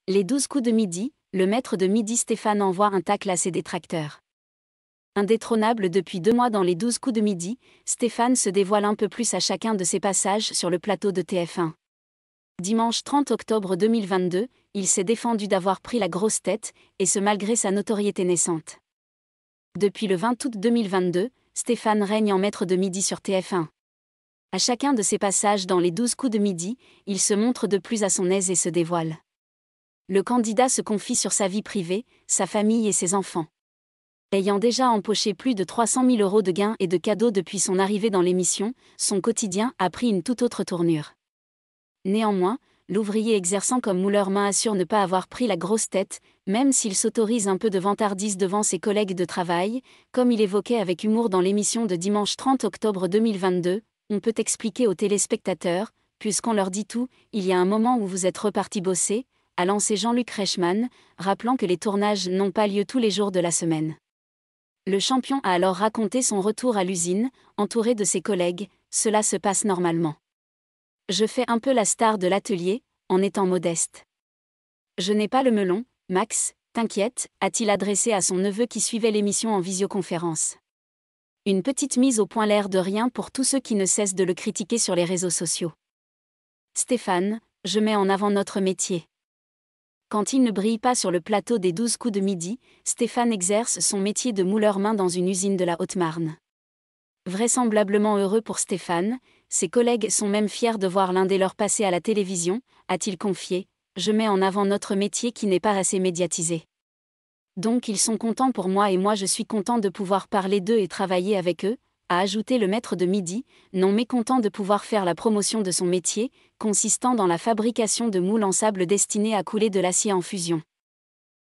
Les 12 coups de midi, le maître de midi Stéphane envoie un tacle à ses détracteurs. Indétrônable depuis 2 mois dans les 12 coups de midi, Stéphane se dévoile un peu plus à chacun de ses passages sur le plateau de TF1. Dimanche 30 octobre 2022, il s'est défendu d'avoir pris la grosse tête, et ce malgré sa notoriété naissante. Depuis le 20 août 2022, Stéphane règne en maître de midi sur TF1. À chacun de ses passages dans les 12 coups de midi, il se montre de plus à son aise et se dévoile. Le candidat se confie sur sa vie privée, sa famille et ses enfants. Ayant déjà empoché plus de 300 000 € de gains et de cadeaux depuis son arrivée dans l'émission, son quotidien a pris une toute autre tournure. Néanmoins, l'ouvrier exerçant comme mouleur-main assure ne pas avoir pris la grosse tête, même s'il s'autorise un peu de vantardise devant ses collègues de travail, comme il évoquait avec humour dans l'émission de dimanche 30 octobre 2022, on peut expliquer aux téléspectateurs, puisqu'on leur dit tout, il y a un moment où vous êtes reparti bosser, a lancé Jean-Luc Reichmann, rappelant que les tournages n'ont pas lieu tous les jours de la semaine. Le champion a alors raconté son retour à l'usine, entouré de ses collègues, cela se passe normalement. Je fais un peu la star de l'atelier, en étant modeste. Je n'ai pas le melon, Max, t'inquiète, a-t-il adressé à son neveu qui suivait l'émission en visioconférence. Une petite mise au point l'air de rien pour tous ceux qui ne cessent de le critiquer sur les réseaux sociaux. Stéphane, je mets en avant notre métier. Quand il ne brille pas sur le plateau des 12 coups de midi, Stéphane exerce son métier de mouleur-main dans une usine de la Haute-Marne. Vraisemblablement heureux pour Stéphane, ses collègues sont même fiers de voir l'un des leurs passer à la télévision, a-t-il confié, je mets en avant notre métier qui n'est pas assez médiatisé. Donc ils sont contents pour moi et moi je suis content de pouvoir parler d'eux et travailler avec eux, a ajouté le maître de midi, non mécontent de pouvoir faire la promotion de son métier, consistant dans la fabrication de moules en sable destinés à couler de l'acier en fusion.